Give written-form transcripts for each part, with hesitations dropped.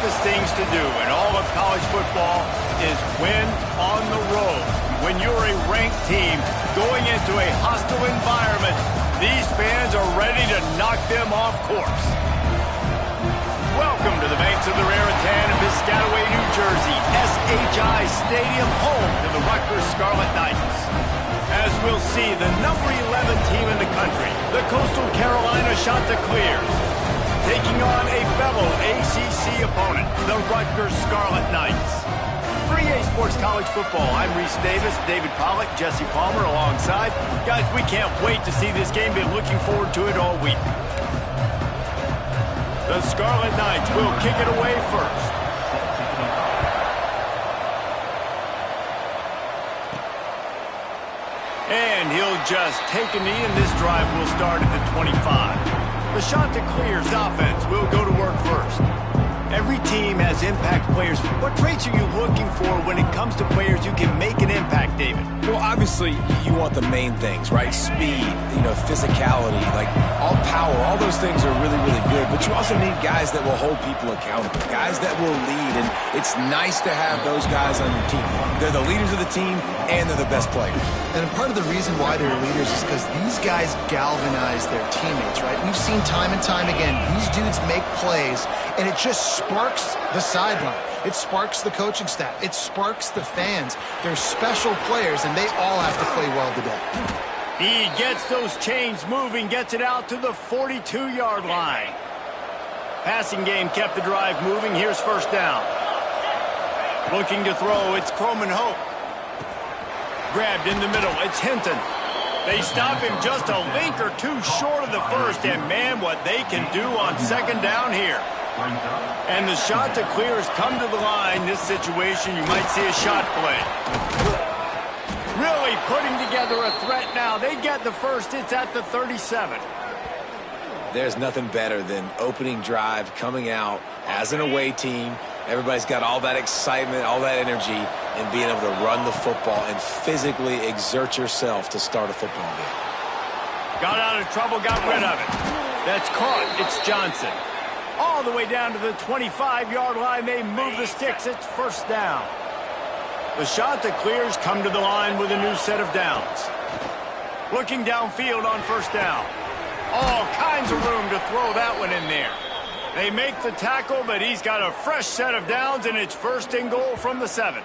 toughest things to do in all of college football is win on the road. When you're a ranked team going into a hostile environment, these fans are ready to knock them off course. Welcome to the banks of the Raritan in Piscataway, New Jersey, SHI Stadium, home to the Rutgers Scarlet Knights. As we'll see, the number 11 team in the country, the Coastal Carolina Chanticleers, taking on a fellow ACC opponent, the Rutgers Scarlet Knights. For EA Sports College Football, I'm Reese Davis, David Pollack, Jesse Palmer alongside. Guys, we can't wait to see this game. Been looking forward to it all week. The Scarlet Knights will kick it away first. And he'll just take a knee, and this drive will start at the 25. The Chanticleers offense will go to work first. Every team has impact players. What traits are you looking for when it comes to players who can make an impact, David? Well, obviously, you want the main things, right? Speed, physicality, like all power, all those things are really, really good. But you also need guys that will hold people accountable, guys that will lead. And it's nice to have those guys on your team. They're the leaders of the team, and they're the best players. And part of the reason why they're leaders is because these guys galvanize their teammates, right? We've seen time and time again, these dudes make plays, and it just sparks the sideline. It sparks the coaching staff. It sparks the fans. They're special players, and they all have to play well today. He gets those chains moving, gets it out to the 42-yard line. Passing game kept the drive moving. Here's first down. Looking to throw, it's Croman Hope. Grabbed in the middle, it's Hinton. They stop him just a link or two short of the first, and man, what they can do on second down here. And the Chanticleers come to the line. This situation, you might see a shot play. Really putting together a threat now. They get the first. It's at the 37. There's nothing better than opening drive, coming out as an away team. Everybody's got all that excitement, all that energy, and being able to run the football and physically exert yourself to start a football game. Got out of trouble, got rid of it. That's caught. It's Johnson. All the way down to the 25-yard line. They move the sticks. It's first down. The Chanticleers come to the line with a new set of downs. Looking downfield on first down. All kinds of room to throw that one in there. They make the tackle, but he's got a fresh set of downs, and it's first and goal from the 7.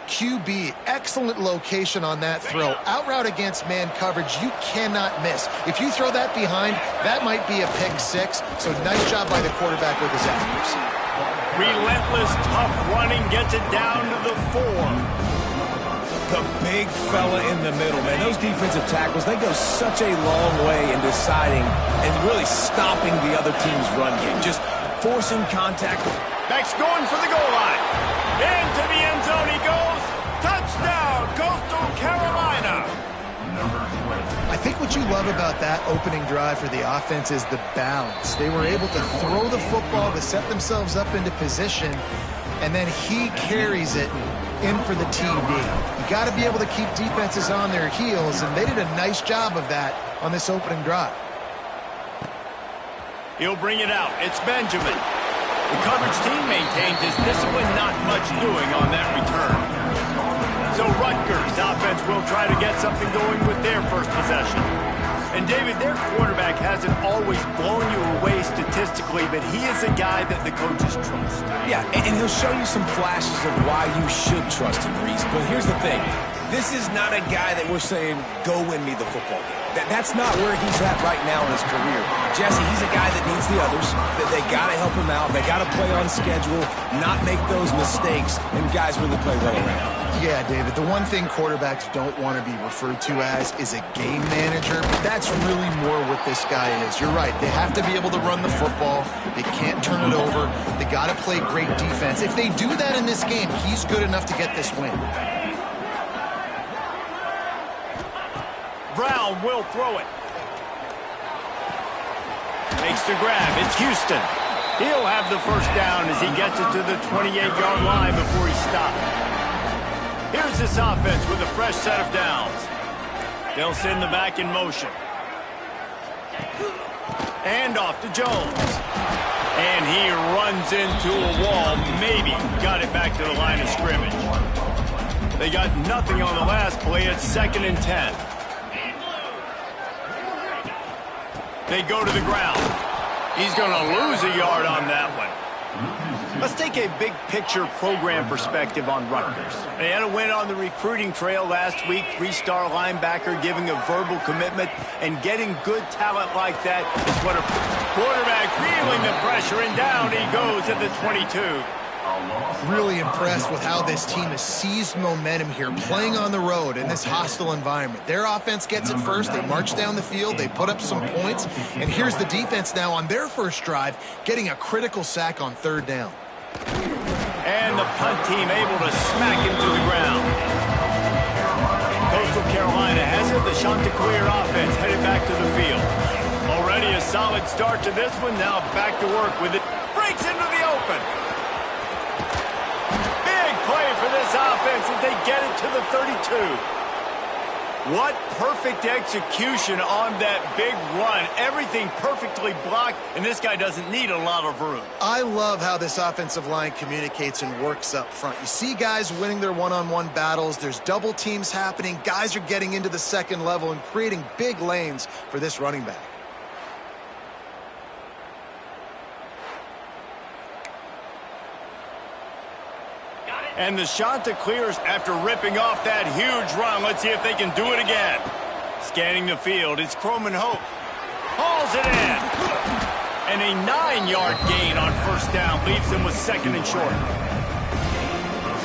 QB, excellent location on that throw. Out route against man coverage, you cannot miss. If you throw that behind, that might be a pick 6. So nice job by the quarterback with his accuracy. Relentless, tough running gets it down to the 4. The big fella in the middle, man. Those defensive tackles, they go such a long way in deciding and really stopping the other team's run game. Just forcing contact. Back's going for the goal line. Into the end zone he goes. Touchdown, Coastal Carolina. I think what you love about that opening drive for the offense is the balance. They were able to throw the football to set themselves up into position, and then he carries it in for the TD. You got to be able to keep defenses on their heels, and they did a nice job of that on this opening drive. He'll bring it out. It's Benjamin. The coverage team maintains his discipline, not much doing on that return. So Rutgers offense will try to get something going with their first possession. And David, their quarterback hasn't always blown you away statistically, but he is a guy that the coaches trust. Yeah, and he'll show you some flashes of why you should trust him, Reese. But here's the thing. This is not a guy that we're saying, go win me the football game. That's not where he's at right now in his career. Jesse, he's a guy that needs the others. That they got to help him out. They got to play on schedule, not make those mistakes, and guys really play well around. Yeah, David, the one thing quarterbacks don't want to be referred to as is a game manager, but that's really more what this guy is. You're right. They have to be able to run the football. They can't turn it over. They got to play great defense. If they do that in this game, he's good enough to get this win. Brown will throw it. Makes the grab. It's Houston. He'll have the first down as he gets it to the 28-yard line before he stopped. Here's this offense with a fresh set of downs. They'll send the back in motion. And off to Jones. And he runs into a wall. Maybe got it back to the line of scrimmage. They got nothing on the last play. It's 2nd and 10. They go to the ground. He's going to lose a yard on that one. Let's take a big picture program perspective on Rutgers. They had a win on the recruiting trail last week. 3-star linebacker giving a verbal commitment, and getting good talent like that is what a quarterback feeling the pressure, and down he goes at the 22. Really impressed with how this team has seized momentum here, playing on the road in this hostile environment. Their offense gets it first. They march down the field. They put up some points. And here's the defense now on their first drive, getting a critical sack on 3rd down. And the punt team able to smack him to the ground. Coastal Carolina has it. The Chanticleer offense headed back to the field. Already a solid start to this one. Now back to work with it. Breaks into the open. Play for this offense as they get it to the 32. What perfect execution on that big run. Everything perfectly blocked, and this guy doesn't need a lot of room. I love how this offensive line communicates and works up front. You see guys winning their one-on-one battles. There's double teams happening. Guys are getting into the second level and creating big lanes for this running back. And the Chanticleers, after ripping off that huge run, let's see if they can do it again. Scanning the field, it's Croman Hope. Hauls it in. And a 9-yard gain on 1st down leaves them with 2nd and short.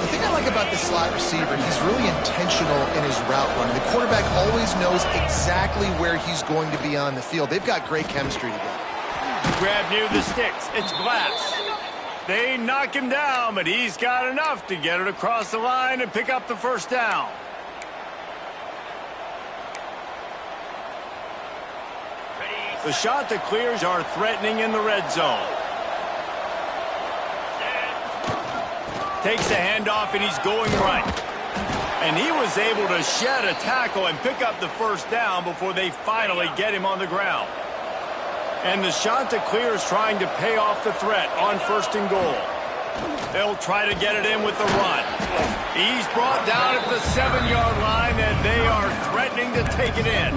The thing I like about this slot receiver, he's really intentional in his route running. The quarterback always knows exactly where he's going to be on the field. They've got great chemistry together. Grab near the sticks. It's Glass. They knock him down, but he's got enough to get it across the line and pick up the 1st down. The Chanticleers are threatening in the red zone. Takes the handoff, and he's going right. And he was able to shed a tackle and pick up the 1st down before they finally get him on the ground. And the Chanticleers trying to pay off the threat on 1st and goal. They'll try to get it in with the run. He's brought down at the 7-yard line, and they are threatening to take it in.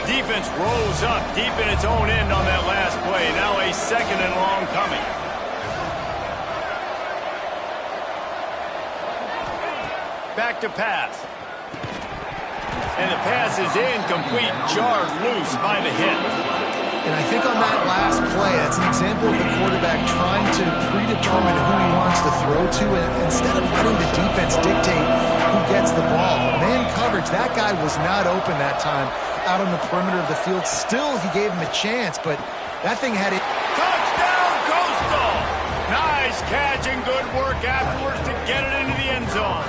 Defense rolls up deep in its own end on that last play. Now a 2nd and long coming. Back to pass. And the pass is incomplete, jarred loose by the hit. And I think on that last play, that's an example of the quarterback trying to predetermine who he wants to throw to, and instead of letting the defense dictate who gets the ball. Man coverage, that guy was not open that time out on the perimeter of the field. Still, he gave him a chance, but that thing had it. Touchdown, Coastal! Nice catch and good work afterwards to get it into the end zone.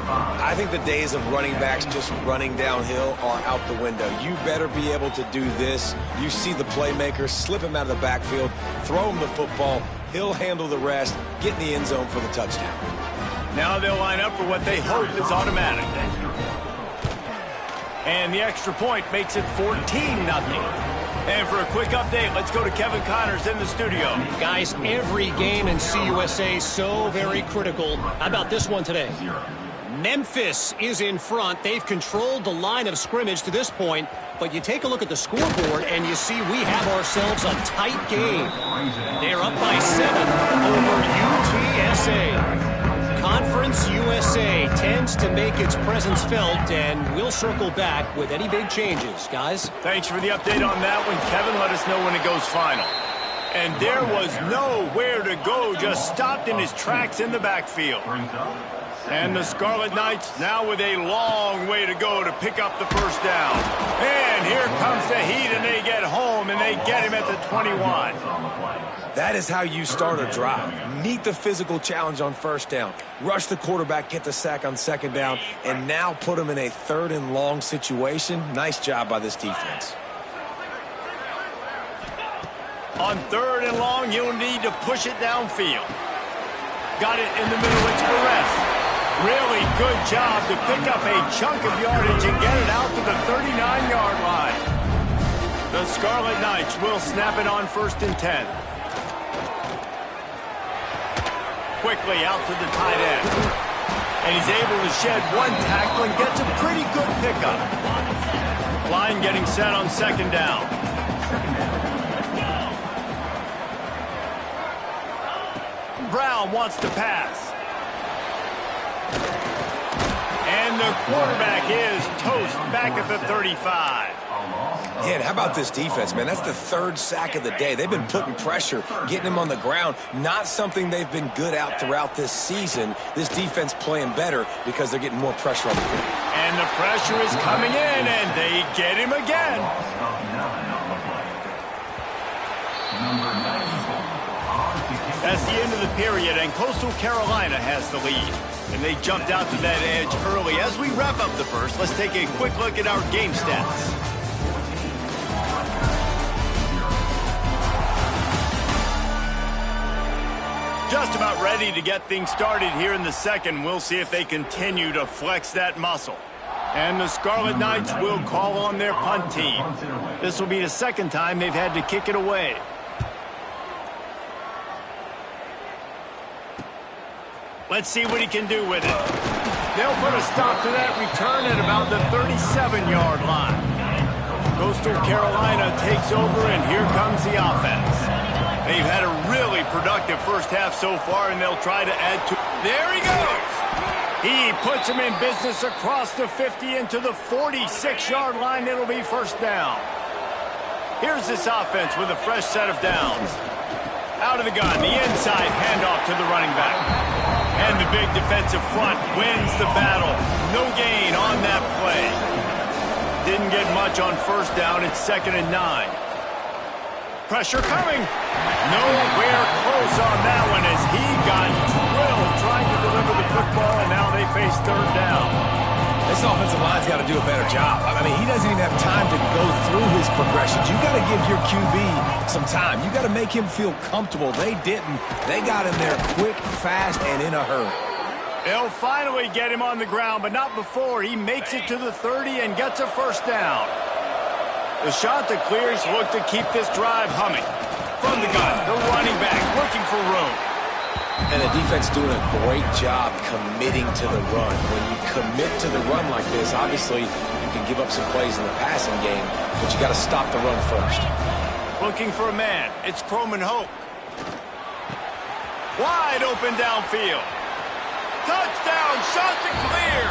I think the days of running backs just running downhill are out the window. You better be able to do this. You see the playmaker, slip him out of the backfield, throw him the football, he'll handle the rest, get in the end zone for the touchdown. Now they'll line up for what they hope is automatic. And the extra point makes it 14-0. And for a quick update, let's go to Kevin Connors in the studio. Guys, every game in CUSA so very critical. How about this one today? Memphis is in front. They've controlled the line of scrimmage to this point, but you take a look at the scoreboard and you see we have ourselves a tight game. They're up by 7 over UTSA. Conference USA tends to make its presence felt, and we'll circle back with any big changes. Guys? Thanks for the update on that one, Kevin. Let us know when it goes final. And there was nowhere to go, just stopped in his tracks in the backfield. And the Scarlet Knights now with a long way to go to pick up the 1st down. And here comes the heat, and they get home, and they get him at the 21. That is how you start a drive. Meet the physical challenge on 1st down. Rush the quarterback, get the sack on 2nd down, and now put him in a 3rd and long situation. Nice job by this defense. On 3rd and long, you'll need to push it downfield. Got it in the middle, it's Perez. Really good job to pick up a chunk of yardage and get it out to the 39-yard line. The Scarlet Knights will snap it on 1st and 10. Quickly out to the tight end. And he's able to shed one tackle and gets a pretty good pickup. Line getting set on 2nd down. Brown wants to pass. And the quarterback is toast back at the 35. Yeah, and how about this defense, man? That's the 3rd sack of the day. They've been putting pressure, getting him on the ground. Not something they've been good at throughout this season. This defense playing better because they're getting more pressure on the field. And the pressure is coming in, and they get him again. That's the end of the period, and Coastal Carolina has the lead. And they jumped out to that edge early. As we wrap up the first, let's take a quick look at our game stats. Just about ready to get things started here in the second. We'll see if they continue to flex that muscle. And the Scarlet Knights will call on their punt team. This will be the 2nd time they've had to kick it away. Let's see what he can do with it. They'll put a stop to that return at about the 37-yard line. Coastal Carolina takes over, and here comes the offense. They've had a really productive first half so far, and they'll try to add to. There he goes. He puts him in business across the 50 into the 46-yard line. It'll be 1st down. Here's this offense with a fresh set of downs. Out of the gun, the inside handoff to the running back. And the big defensive front wins the battle. No gain on that play. Didn't get much on 1st down. It's 2nd and 9. Pressure coming. Nowhere close on that one as he got drilled trying to deliver the football, and now they face 3rd down. This offensive line's got to do a better job. I mean, he doesn't even have time to go through his progressions. You got to give your QB some time. You got to make him feel comfortable. They didn't. They got him there quick, fast, and in a hurry. They'll finally get him on the ground, but not before he makes it to the 30 and gets a 1st down. The shot that clears look to keep this drive humming. From the gun, the running back looking for room. And the defense doing a great job committing to the run. When you commit to the run like this, obviously you can give up some plays in the passing game, but you got to stop the run first. Looking for a man. It's Croman Hoke. Wide open downfield. Touchdown, shot to clear.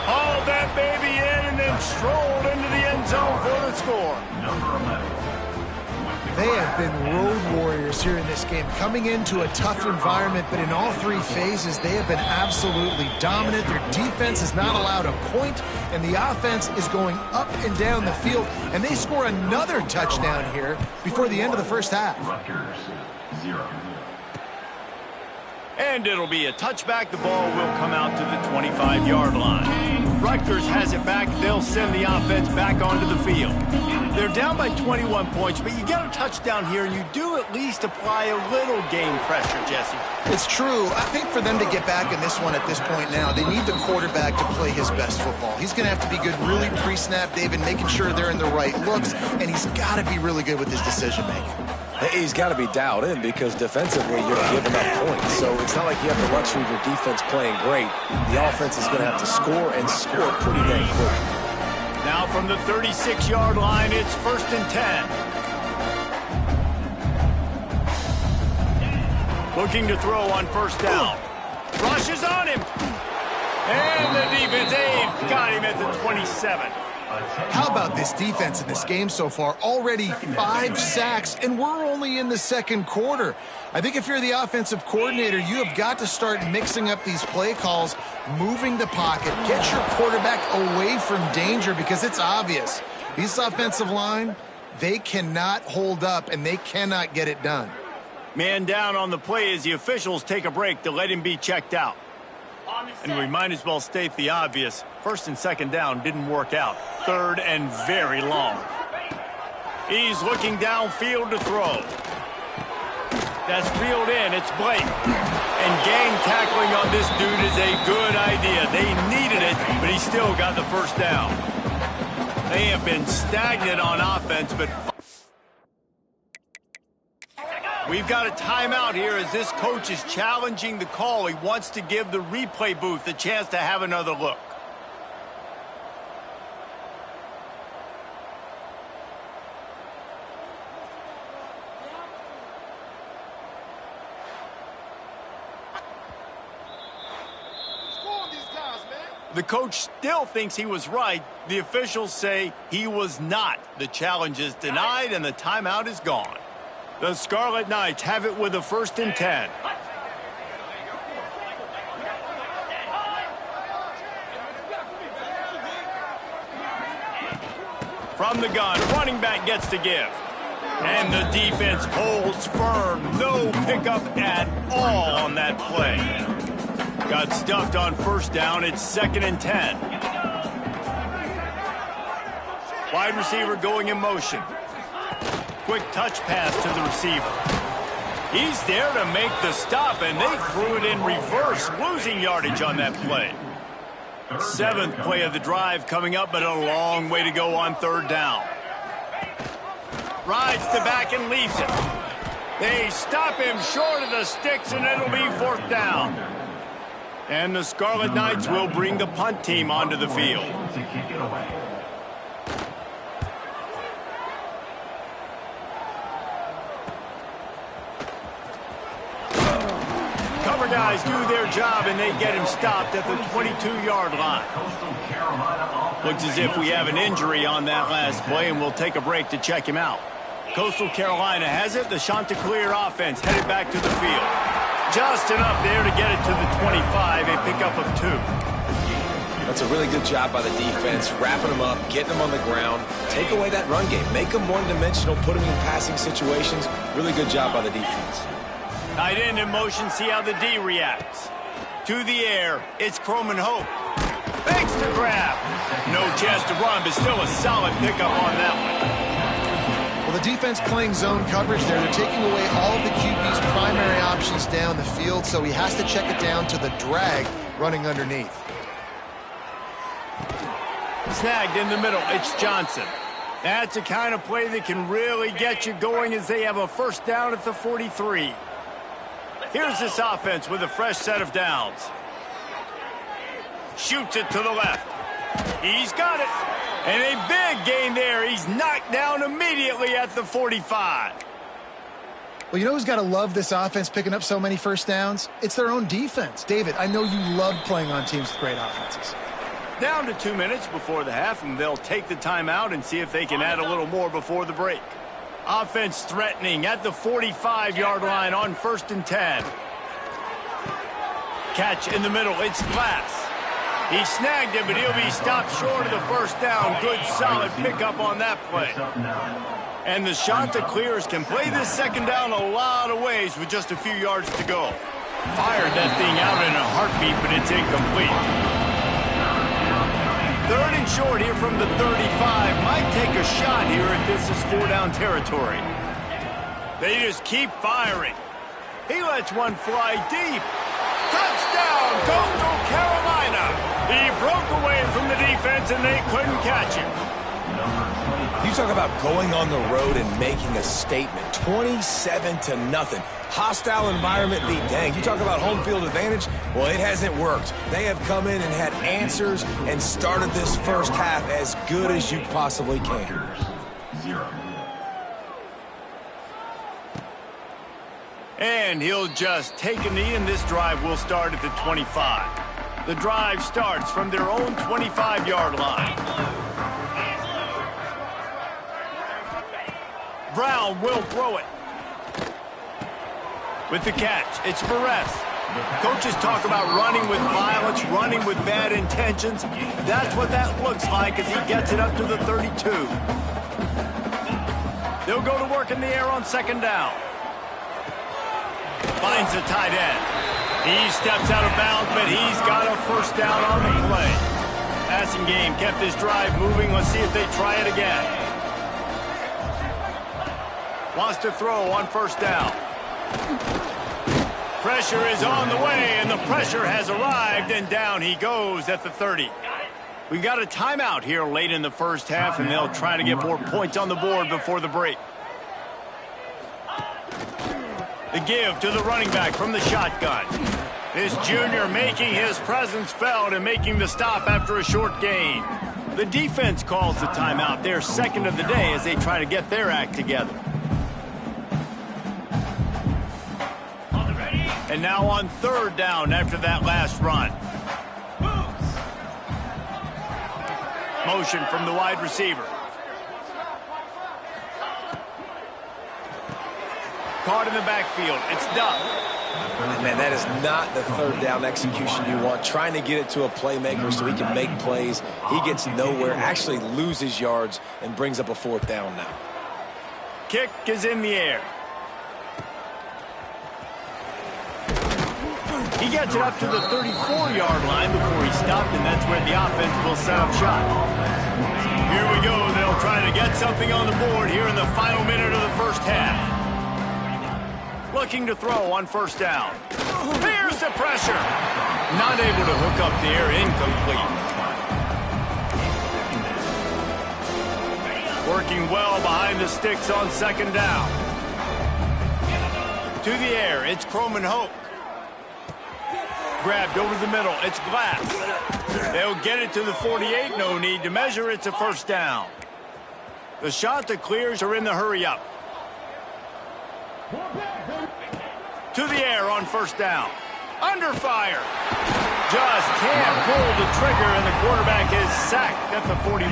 Hauled that baby in and then strolled into the end zone for the score. They have been road warriors here in this game, coming into a tough environment, but in all 3 phases, they have been absolutely dominant. Their defense is not allowed a point, and the offense is going up and down the field, and they score another touchdown here before the end of the first half. Rutgers, 0. And it'll be a touchback. The ball will come out to the 25-yard line. Rutgers has it back. They'll send the offense back onto the field. They're down by 21 points, but you get a touchdown here, and you do at least apply a little game pressure, Jesse. It's true. I think for them to get back in this one at this point now, they need the quarterback to play his best football. He's going to have to be good really pre-snap, David, making sure they're in the right looks, and he's got to be really good with his decision-making. He's got to be dialed in because defensively you're giving up points. So it's not like you have the luxury of your defense playing great. The offense is going to have to score and score pretty dang quick. Now from the 36-yard line, it's 1st and 10. Looking to throw on 1st down. Rushes on him. And the defense, they've got him at the 27. How about this defense in this game so far? Already 5 sacks, and we're only in the 2nd quarter. I think if you're the offensive coordinator, you have got to start mixing up these play calls, moving the pocket, get your quarterback away from danger because it's obvious. This offensive line, they cannot hold up, and they cannot get it done. Man down on the play as the officials take a break to let him be checked out. And we might as well state the obvious. 1st and 2nd down didn't work out. 3rd and very long. He's looking downfield to throw. That's reeled in. It's Blake. And gang tackling on this dude is a good idea. They needed it, but he still got the 1st down. They have been stagnant on offense, but We've got a timeout here as this coach is challenging the call. He wants to give the replay booth a chance to have another look. The coach still thinks he was right. The officials say he was not. The challenge is denied and the timeout is gone. The Scarlet Knights have it with a 1st and 10. From the gun, running back gets to give. And the defense holds firm. No pickup at all on that play. Got stuffed on 1st down. It's 2nd and 10. Wide receiver going in motion. Quick touch pass to the receiver. He's there to make the stop, and they threw it in reverse, losing yardage on that play. 7th play of the drive coming up, but a long way to go on 3rd down. Rides to back and leaves it. They stop him short of the sticks, and it'll be 4th down. And the Scarlet Knights will bring the punt team onto the field. Cover guys do their job, and they get him stopped at the 22-yard line. Looks as if we have an injury on that last play, and we'll take a break to check him out. Coastal Carolina has it. The Chanticleer offense headed back to the field. Just enough there to get it to the 25, a pickup of 2. That's a really good job by the defense, wrapping them up, getting them on the ground. Take away that run game. Make them one-dimensional, put them in passing situations. Really good job by the defense. Tight end in motion, see how the D reacts. To the air, it's Croman Hope. Fakes to grab. No chance to run, but still a solid pickup on that one. Well, the defense playing zone coverage there. They're taking away all of the QB's primary options down the field, so he has to check it down to the drag running underneath. Snagged in the middle, it's Johnson. That's the kind of play that can really get you going as they have a 1st down at the 43. Here's this offense with a fresh set of downs. Shoots it to the left. He's got it. And a big gain there. He's knocked down immediately at the 45. Well, you know who's got to love this offense picking up so many 1st downs? It's their own defense. David, I know you love playing on teams with great offenses. Down to 2 minutes before the half, and they'll take the timeout and see if they can add a little more before the break. Offense threatening at the 45-yard line on 1st and 10. Catch in the middle. It's Glass. He snagged it, but he'll be stopped short of the 1st down. Good, solid pickup on that play. And the Chanticleers can play this 2nd down a lot of ways with just a few yards to go. Fired that thing out in a heartbeat, but it's incomplete. 3rd and short here from the 35. Might take a shot here if this is 4-down territory. They just keep firing. He lets one fly deep. Touchdown, Coastal Carolina. He broke away from the defense, and they couldn't catch him. You talk about going on the road and making a statement. 27-0. Hostile environment be danged. You talk about home field advantage? Well, it hasn't worked. They have come in and had answers and started this 1st half as good as you possibly can. 0. And he'll just take a knee, and this drive will start at the 25. The drive starts from their own 25-yard line. Brown will throw it. With the catch, it's Perez. Coaches talk about running with violence, running with bad intentions. That's what that looks like as he gets it up to the 32. They'll go to work in the air on 2nd down. Finds the tight end. He steps out of bounds, but he's got a 1st down on the play. Passing game kept his drive moving. Let's see if they try it again. Wants to throw on 1st down. Pressure is on the way, and the pressure has arrived, and down he goes at the 30. We've got a timeout here late in the 1st half, and they'll try to get more points on the board before the break. The give to the running back from the shotgun. This junior making his presence felt and making the stop after a short gain. The defense calls the timeout, their second of the day, as they try to get their act together. And now on third down after that last run. Motion from the wide receiver. Caught in the backfield. It's Duff. Man, that is not the third down execution you want. Trying to get it to a playmaker so he can make plays. He gets nowhere, actually loses yards, and brings up a fourth down now. Kick is in the air. He gets it up to the 34-yard line before he stopped, and that's where the offense will set up shop. Here we go. They'll try to get something on the board here in the final minute of the first half. Looking to throw on first down. Here's the pressure. Not able to hook up there. Incomplete. Working well behind the sticks on second down. To the air. It's Croman Hoke. Grabbed over the middle. It's Glass. They'll get it to the 48. No need to measure. It's a first down. The shot that clears are in the hurry-up. To the air on first down. Under fire. Just can't pull the trigger, and the quarterback is sacked at the 41.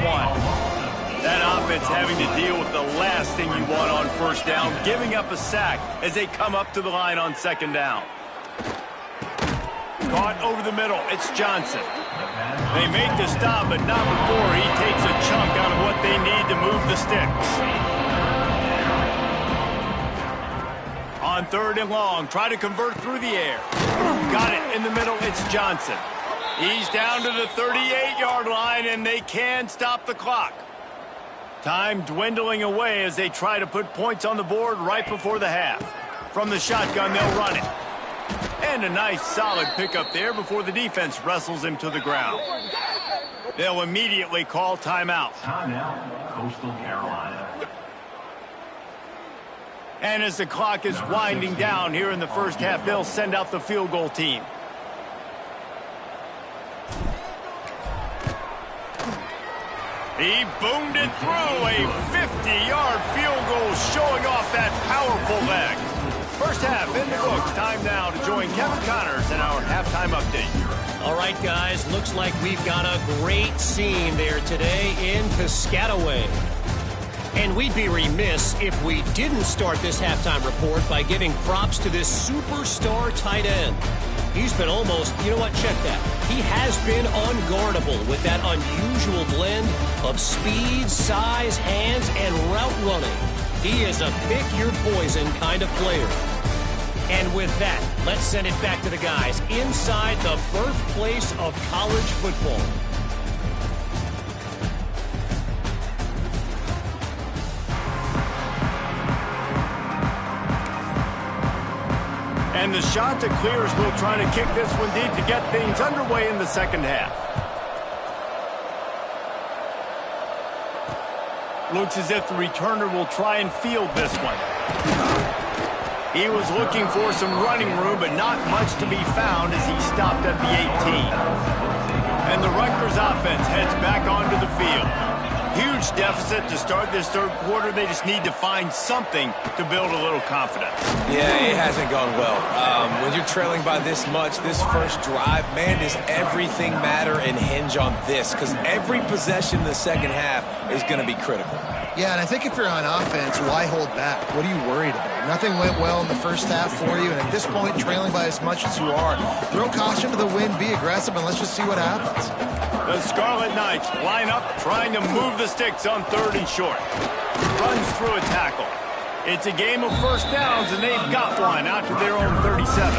That offense having to deal with the last thing you want on first down, giving up a sack as they come up to the line on second down. Caught over the middle. It's Johnson. They make the stop, but not before he takes a chunk out of what they need to move the sticks. On third and long, try to convert through the air. Got it in the middle. It's Johnson. He's down to the 38-yard line, and they can stop the clock. Time dwindling away as they try to put points on the board right before the half. From the shotgun, they'll run it. And a nice solid pickup there before the defense wrestles him to the ground. They'll immediately call timeout. Timeout, Coastal Carolina. And as the clock is winding down here in the first half, they'll send out the field goal team. He boomed it through. A 50-yard field goal showing off that powerful leg. First half in the books. Time now to join Kevin Connors in our halftime update. All right, guys, looks like we've got a great scene there today in Piscataway. And we'd be remiss if we didn't start this halftime report by giving props to this superstar tight end. He's been almost, you know what, check that. He has been unguardable with that unusual blend of speed, size, hands, and route running. He is a pick-your-poison kind of player. And with that, let's send it back to the guys inside the birthplace of college football. And the shot to clears will try to kick this one deep to get things underway in the second half. Looks as if the returner will try and field this one. He was looking for some running room, but not much to be found as he stopped at the 18. And the Rutgers offense heads back onto the field. Huge deficit to start this third quarter. They just need to find something to build a little confidence. Yeah, it hasn't gone well. When you're trailing by this much, this first drive, man, does everything matter and hinge on this? Because every possession in the second half is going to be critical. Yeah, and I think if you're on offense, why hold back? What are you worried about? Nothing went well in the first half for you, and at this point, trailing by as much as you are, throw caution to the wind, be aggressive, and let's just see what happens. The Scarlet Knights line up, trying to move the sticks on third and short. Runs through a tackle. It's a game of first downs, and they've got one out to their own 37.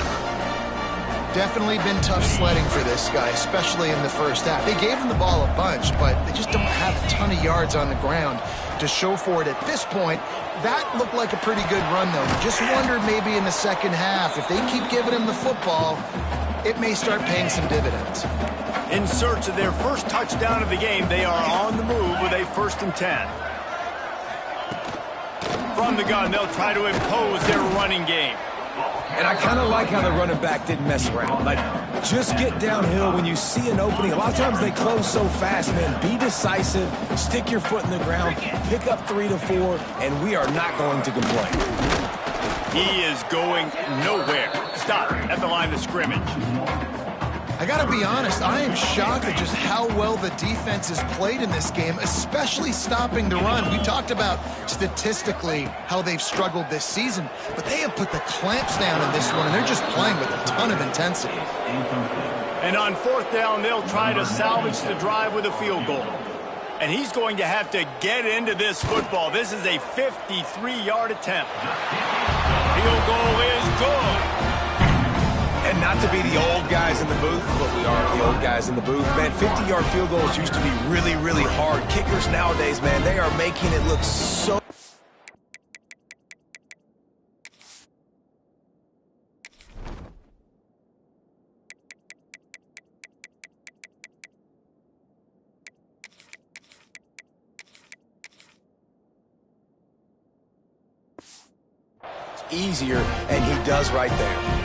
Definitely been tough sledding for this guy, especially in the first half. They gave him the ball a bunch, but they just don't have a ton of yards on the ground to show for it at this point. That looked like a pretty good run, though. Just wondered maybe in the second half, if they keep giving him the football, it may start paying some dividends. In search of their first touchdown of the game, they are on the move with a 1st and 10. From the gun, they'll try to impose their running game. And I kind of like how the running back didn't mess around. Like, just get downhill when you see an opening. A lot of times they close so fast, man. Be decisive, stick your foot in the ground, pick up 3 to 4, and we are not going to complain. He is going nowhere. Stop at the line of scrimmage. I got to be honest, I am shocked at just how well the defense has played in this game, especially stopping the run. We talked about statistically how they've struggled this season, but they have put the clamps down in this one, and they're just playing with a ton of intensity. And on 4th down, they'll try to salvage the drive with a field goal. And he's going to have to get into this football. This is a 53-yard attempt. Field goal is good. And not to be the old guys in the booth, but we are the old guys in the booth. Man, 50-yard field goals used to be really, really hard. Kickers nowadays, man, they are making it look so... easier, and he does right there.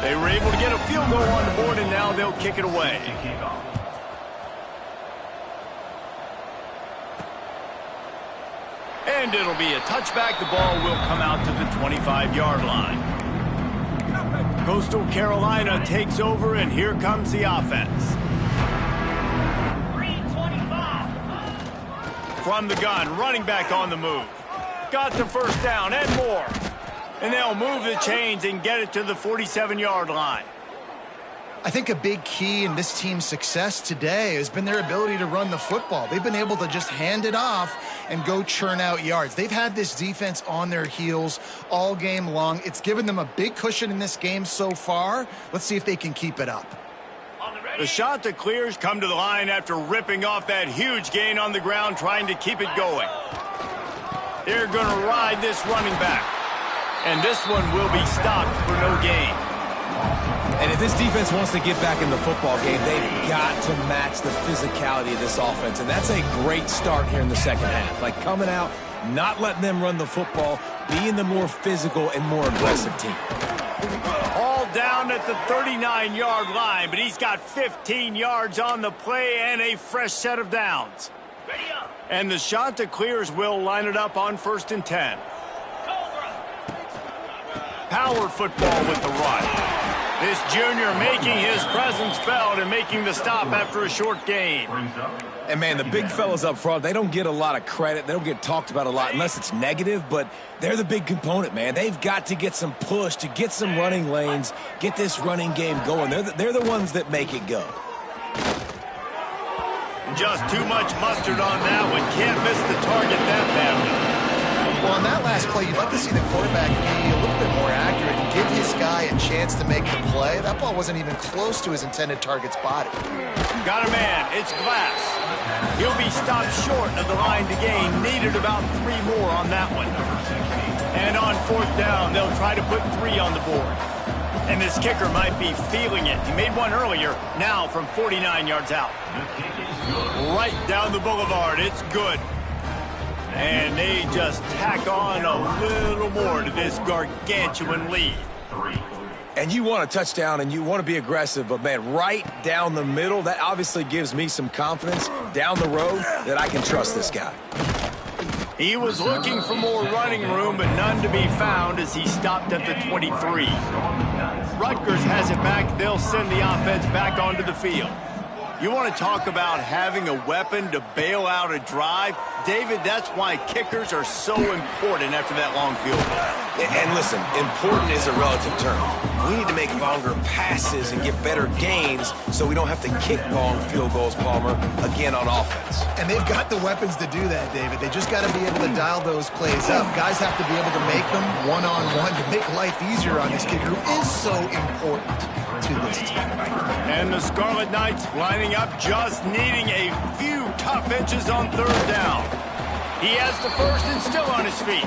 They were able to get a field goal on the board, and now they'll kick it away. And it'll be a touchback. The ball will come out to the 25-yard line. Coastal Carolina takes over, and here comes the offense. From the gun, running back on the move. Got the first down and more. And they'll move the chains and get it to the 47-yard line. I think a big key in this team's success today has been their ability to run the football. They've been able to just hand it off and go churn out yards. They've had this defense on their heels all game long. It's given them a big cushion in this game so far. Let's see if they can keep it up. The shot that clears come to the line after ripping off that huge gain on the ground, trying to keep it going. They're going to ride this running back. And this one will be stopped for no gain. And if this defense wants to get back in the football game, they've got to match the physicality of this offense. And that's a great start here in the second half. Like coming out, not letting them run the football, being the more physical and more aggressive team. All down at the 39-yard line, but he's got 15 yards on the play and a fresh set of downs. And the shot that clears will line it up on 1st and 10. Power football with the run. This junior making his presence felt and making the stop after a short gain. And, man, the big fellas up front, they don't get a lot of credit. They don't get talked about a lot unless it's negative, but they're the big component, man. They've got to get some push, to get some running lanes, get this running game going. They're the ones that make it go. Just too much mustard on that one. Can't miss the target that badly. Well, on that last play, you'd like to see the quarterback be a little bit more accurate and give his guy a chance to make the play. That ball wasn't even close to his intended target's body. Got a man. It's Glass. He'll be stopped short of the line to gain. Needed about 3 more on that one. And on 4th down, they'll try to put 3 on the board. And this kicker might be feeling it. He made one earlier, now from 49 yards out. Right down the boulevard. It's good. And they just tack on a little more to this gargantuan lead. And you want a touchdown and you want to be aggressive, but, man, right down the middle, that obviously gives me some confidence down the road that I can trust this guy. He was looking for more running room, but none to be found as he stopped at the 23. Rutgers has it back. They'll send the offense back onto the field. You want to talk about having a weapon to bail out a drive? David, that's why kickers are so important after that long field goal. And listen, important is a relative term. We need to make longer passes and get better gains so we don't have to kick long field goals, Palmer, again on offense. And they've got the weapons to do that, David. They just got to be able to dial those plays up. Guys have to be able to make them one-on-one to make life easier on this kicker, who is so important to this team. And the Scarlet Knights lining up, just needing a few tough inches on 3rd down. He has the first and still on his feet.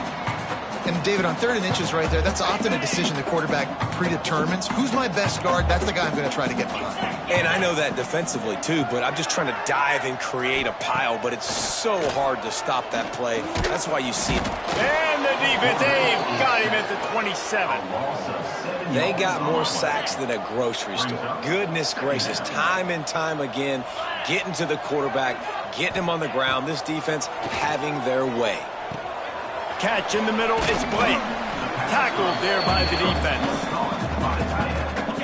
And David, on 3rd and inches right there, that's often a decision the quarterback predetermines. Who's my best guard? That's the guy I'm going to try to get behind. And I know that defensively, too, but I'm just trying to dive and create a pile, but it's so hard to stop that play. That's why you see it. And the defense, they've got him at the 27. They got more sacks than a grocery store. Goodness gracious, time and time again, getting to the quarterback, getting him on the ground. This defense having their way. Catch in the middle, it's Blake. Tackled there by the defense.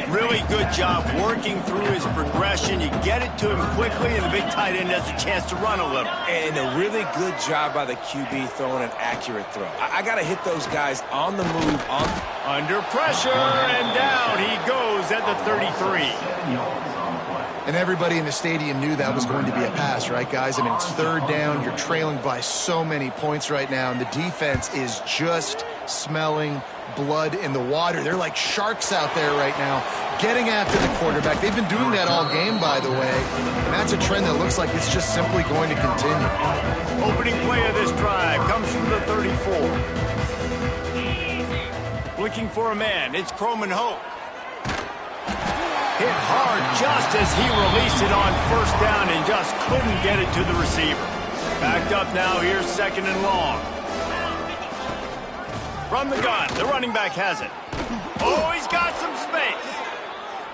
Really good job working through his progression. You get it to him quickly, and the big tight end has a chance to run a little. And a really good job by the QB throwing an accurate throw. I got to hit those guys on the move. Under pressure, and down he goes at the 33. And everybody in the stadium knew that was going to be a pass, right, guys? I mean, it's 3rd down. You're trailing by so many points right now, and the defense is just smelling blood in the water. They're like sharks out there right now, getting after the quarterback. They've been doing that all game, by the way, and that's a trend that looks like it's just simply going to continue. Opening play of this drive comes from the 34. Looking for a man, it's Croman Hoke. Hit hard just as he released it on 1st down and just couldn't get it to the receiver. Backed up now, here's 2nd and long. From the gun, the running back has it. Oh, he's got some space.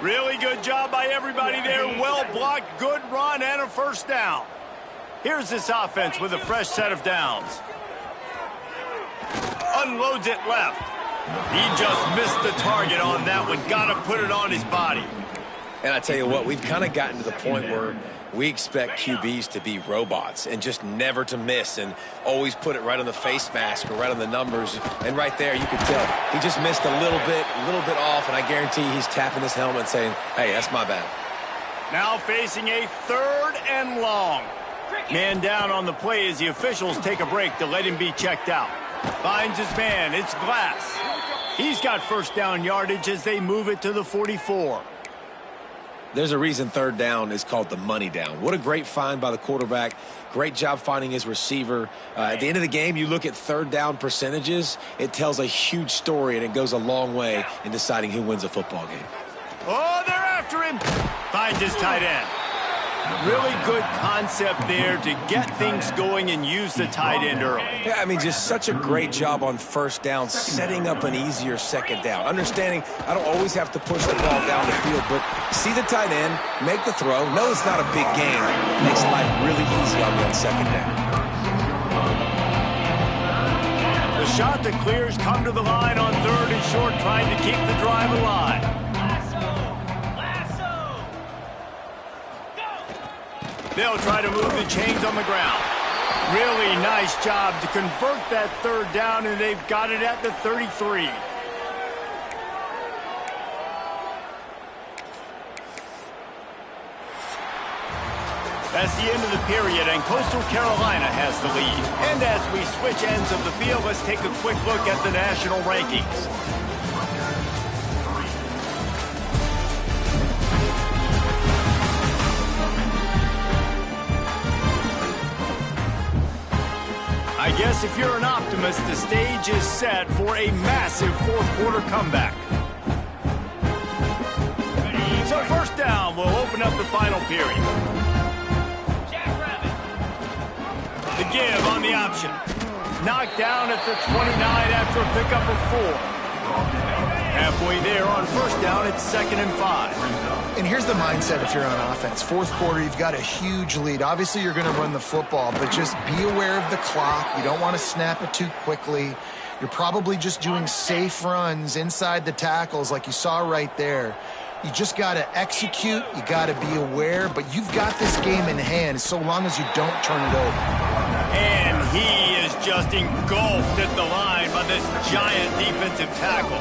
Really good job by everybody there. Well blocked, good run, and a 1st down. Here's this offense with a fresh set of downs. Unloads it left. He just missed the target on that one. Got to put it on his body. And I tell you what, we've kind of gotten to the point where we expect QBs to be robots and just never to miss and always put it right on the face mask or right on the numbers. And right there, you could tell he just missed a little bit off, and I guarantee he's tapping his helmet saying, hey, that's my bad. Now facing a 3rd and long. Man down on the play as the officials take a break to let him be checked out. Finds his man, it's Glass. He's got 1st down yardage as they move it to the 44. There's a reason 3rd down is called the money down. What a great find by the quarterback. Great job finding his receiver. At the end of the game, you look at 3rd down percentages. It tells a huge story, and it goes a long way in deciding who wins a football game. Oh, they're after him. Finds his tight end. Really good concept there to get things going and use the tight end early. Yeah, I mean, just such a great job on 1st down, setting up an easier 2nd down. Understanding I don't always have to push the ball down the field, but see the tight end, make the throw. No, it's not a big game. It makes life really easy on that 2nd down. The shot that clears come to the line on 3rd and short, trying to keep the drive alive. They'll try to move the chains on the ground. Really nice job to convert that 3rd down, and they've got it at the 33. That's the end of the period, and Coastal Carolina has the lead. And as we switch ends of the field, let's take a quick look at the national rankings. I guess if you're an optimist, the stage is set for a massive 4th quarter comeback. So 1st down will open up the final period. The give on the option. Knocked down at the 29 after a pickup of 4. Halfway there on 1st down, it's 2nd and 5. And here's the mindset if you're on offense. 4th quarter, you've got a huge lead. Obviously, you're going to run the football, but just be aware of the clock. You don't want to snap it too quickly. You're probably just doing safe runs inside the tackles like you saw right there. You just got to execute. You got to be aware, but you've got this game in hand so long as you don't turn it over. And he is just engulfed at the line by this giant defensive tackle.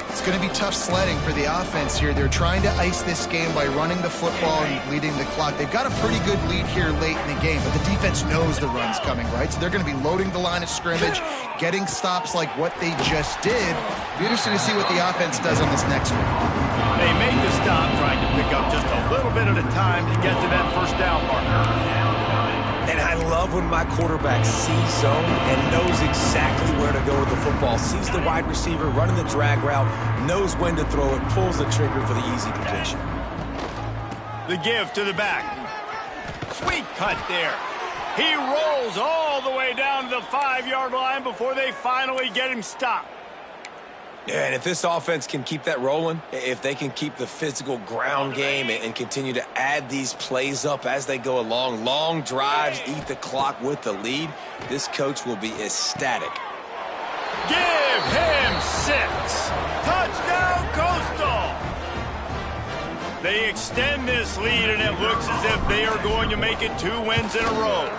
It's going to be tough sledding for the offense here. They're trying to ice this game by running the football and leading the clock. They've got a pretty good lead here late in the game, but the defense knows the run's coming, right? So they're going to be loading the line of scrimmage, getting stops like what they just did. Be interesting to see what the offense does on this next one. They made the stop, trying to pick up just a little bit at a time to get to that 1st down marker. And I love love when my quarterback sees zone and knows exactly where to go with the football. Sees the wide receiver running the drag route, knows when to throw it, pulls the trigger for the easy completion. The give to the back. Sweet cut there. He rolls all the way down to the 5-yard line before they finally get him stopped. Yeah, and if this offense can keep that rolling, if they can keep the physical ground game and continue to add these plays up as they go along, long drives, eat the clock with the lead, this coach will be ecstatic. Give him 6. Touchdown, Coastal. They extend this lead, and it looks as if they are going to make it 2 wins in a row.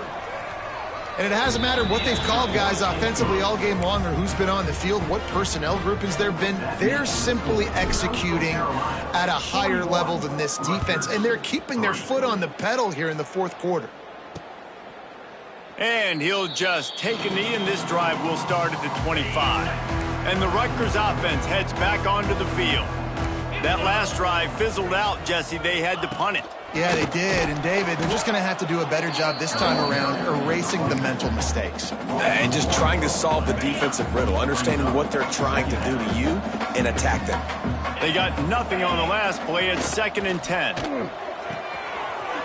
And it hasn't mattered what they've called guys offensively all game long or who's been on the field, what personnel groupings there have been. They're simply executing at a higher level than this defense, and they're keeping their foot on the pedal here in the fourth quarter. And he'll just take a knee, and this drive will start at the 25. And the Rutgers offense heads back onto the field. That last drive fizzled out, Jesse. They had to punt it. Yeah, they did. And, David, they're just going to have to do a better job this time around erasing the mental mistakes. And just trying to solve the defensive riddle, understanding what they're trying to do to you and attack them. They got nothing on the last play. It's 2nd and 10.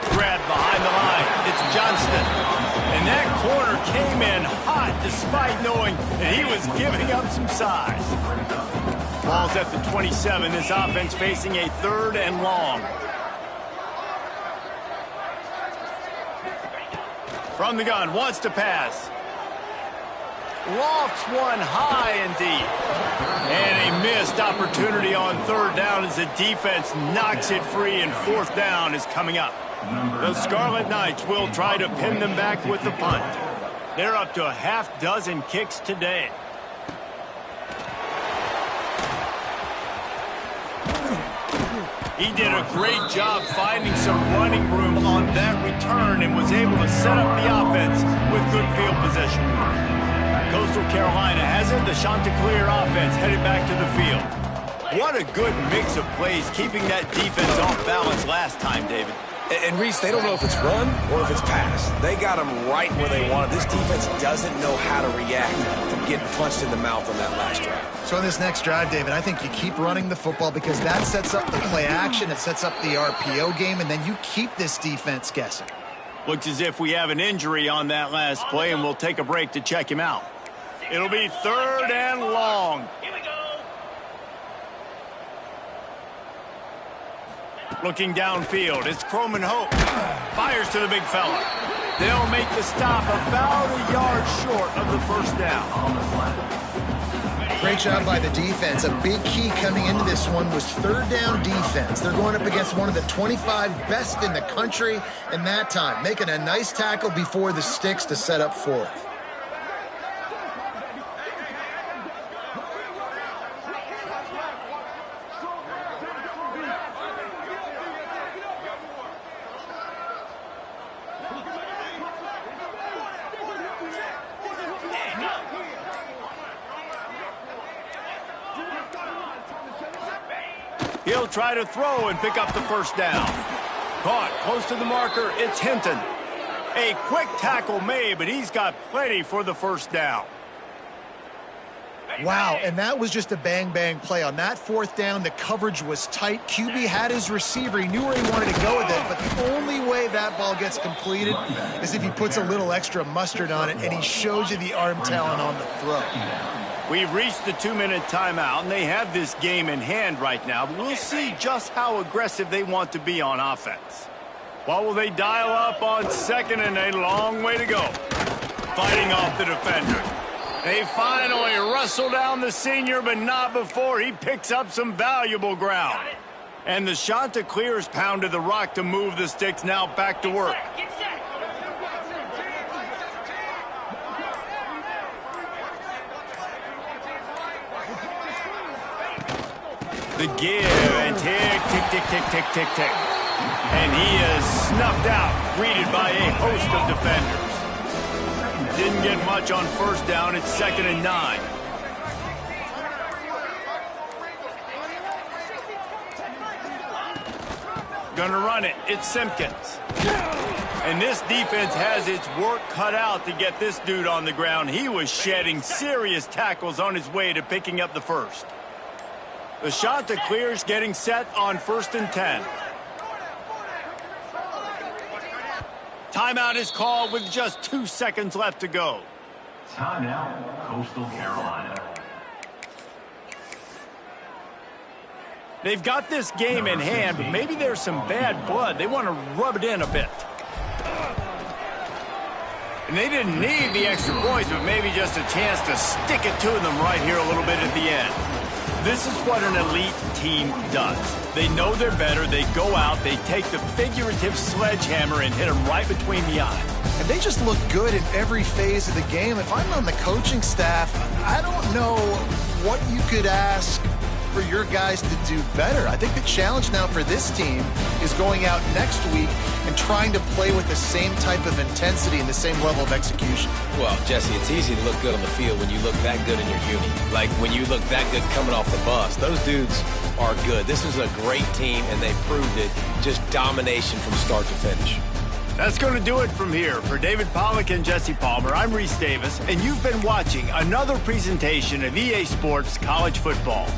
Grab behind the line. It's Johnston. And that corner came in hot despite knowing that he was giving up some size. Ball's at the 27. This offense facing a 3rd and long. From the gun, wants to pass. Lofts one high and deep. And a missed opportunity on 3rd down as the defense knocks it free, and 4th down is coming up. The Scarlet Knights will try to pin them back with the punt. They're up to a half-dozen kicks today. He did a great job finding some running room on that return and was able to set up the offense with good field position. Coastal Carolina has it. The Chanticleer offense headed back to the field. What a good mix of plays, keeping that defense off balance last time, David. And Reese, they don't know if it's run or if it's pass. They got them right where they want it. This defense doesn't know how to react from getting punched in the mouth on that last drive. So in this next drive, David, I think you keep running the football because that sets up the play action, it sets up the RPO game, and then you keep this defense guessing. Looks as if we have an injury on that last play, and we'll take a break to check him out. It'll be 3rd and long. Looking downfield, it's Croman Hope. Fires to the big fella. They'll make the stop about a yard short of the 1st down. Great job by the defense. A big key coming into this one was 3rd down defense. They're going up against one of the 25 best in the country in that time, making a nice tackle before the sticks to set up 4th. He'll try to throw and pick up the 1st down. Caught close to the marker, it's Hinton. A quick tackle made, but he's got plenty for the 1st down. Wow, and that was just a bang-bang play. On that 4th down, the coverage was tight. QB had his receiver. He knew where he wanted to go with it, but the only way that ball gets completed is if he puts a little extra mustard on it, and he shows you the arm talent on the throw. We've reached the 2-minute timeout, and they have this game in hand right now. But we'll see just how aggressive they want to be on offense. What will they dial up on 2nd and a long way to go? Fighting off the defender. They finally wrestle down the senior, but not before he picks up some valuable ground. And the Chanticleers pounded the rock to move the sticks, now back to work. The give, and tick, tick, tick, tick, tick, tick, tick. And he is snuffed out, greeted by a host of defenders. Didn't get much on 1st down. It's 2nd and 9. Gonna run it. It's Simpkins. And this defense has its work cut out to get this dude on the ground. He was shedding serious tackles on his way to picking up the first. The shot to clear is getting set on 1st and 10. Timeout is called with just 2 seconds left to go. Timeout, Coastal Carolina. They've got this game in hand, but maybe there's some bad blood. They want to rub it in a bit. And they didn't need the extra points, but maybe just a chance to stick it to them right here a little bit at the end. This is what an elite team does. They know they're better. They go out. They take the figurative sledgehammer and hit them right between the eyes. And they just look good in every phase of the game. If I'm on the coaching staff, I don't know what you could ask for your guys to do better. I think the challenge now for this team is going out next week and trying to play with the same type of intensity and the same level of execution. Well, Jesse, it's easy to look good on the field when you look that good in your uni. Like when you look that good coming off the bus. Those dudes are good. This is a great team, and they proved it. Just domination from start to finish. That's going to do it from here. For David Pollack and Jesse Palmer, I'm Reese Davis, and you've been watching another presentation of EA Sports College Football.